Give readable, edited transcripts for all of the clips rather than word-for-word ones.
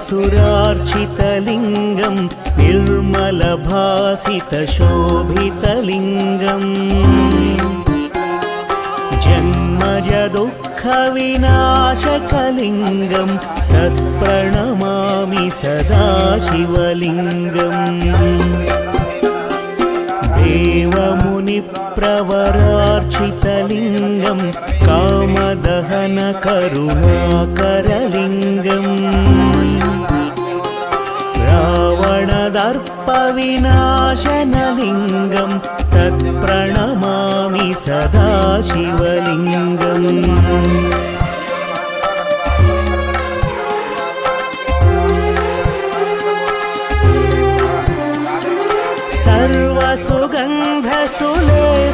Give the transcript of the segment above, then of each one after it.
सुरार्चितलिङ्गं निर्मलभासितशोभितलिङ्गम् जन्मजदुःखविनाशकलिङ्गं तत्प्रणमामि सदा शिवलिङ्गम् देवमुनिप्रवरार्चितलिङ्गं कामदहनकरुणाकरलिङ्गम् रावणदर्पविनाशनलिङ्गं तत्प्रणमामि सदा शिवलिङ्गम्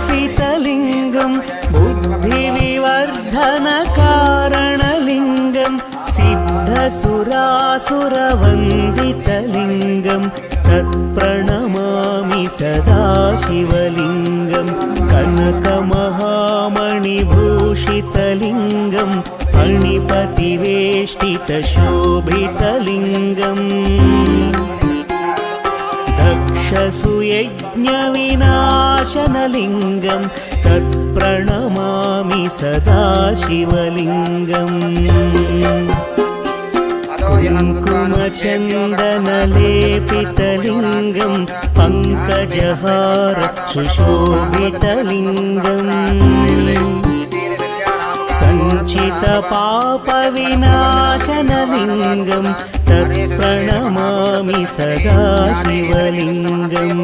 सर्वसुगन्धसुलेपितलिङ्गं बुद्धिविवर्धनकारणलिङ्गं सिद्धसुरासुरवन्दितलिङ्गं तत्प्रणमामि सदा शिवलिङ्गं कनकमहामणिभूषितलिङ्गं फणिपतिवेष्टितशोभितलिङ्गम् दक्षसुयज्ञविनाशनलिङ्गं तत्प्रणमामि सदा शिवलिङ्गम् कुङ्कुमचन्दनलेपितलिङ्गं पङ्कजहार सुशोभितलिङ्गम् सञ्चितपापविनाशनलिङ्गं तत्प्रणमामि सदा शिवलिङ्गम्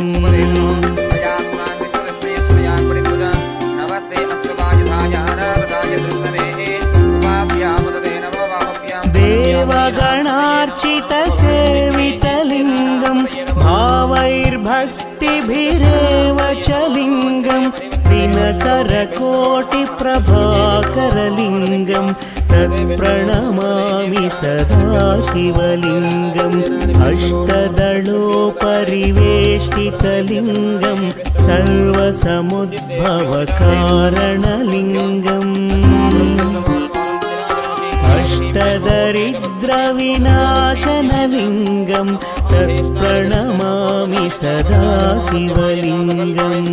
देवगणार्चितसेवितलिङ्गं भावैर्भक्तिभिरेव च लिङ्गं दिनकरकोटिप्रभाकरलिङ्गं तत्प्रणमामि सदा शिवलिङ्गम् अष्टदलोपरिवेष्टितलिङ्गं सर्वसमुद्भवकारणलिङ्गम् अष्टदरिद्रविनाशनलिङ्गं तत्प्रणमामि सदा शिवलिङ्गम्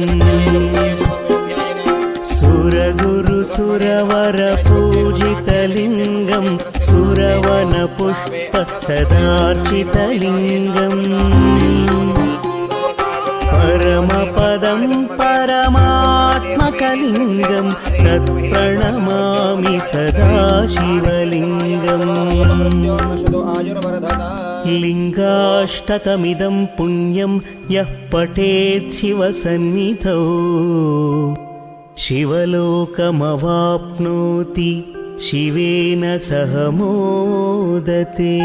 सुरगुरुसुरवरपूजितलिङ्गं सुरवनपुष्पसदार्चितलिङ्गम् परमपदं परमात्मकलिङ्गं तत्प्रणमामि सदा शिवलिङ्गम् लिङ्गाष्टकमिदं पुण्यं यः पठेत् शिवसन्निधौ शिवलोकमवाप्नोति शिवेन सह मोदते।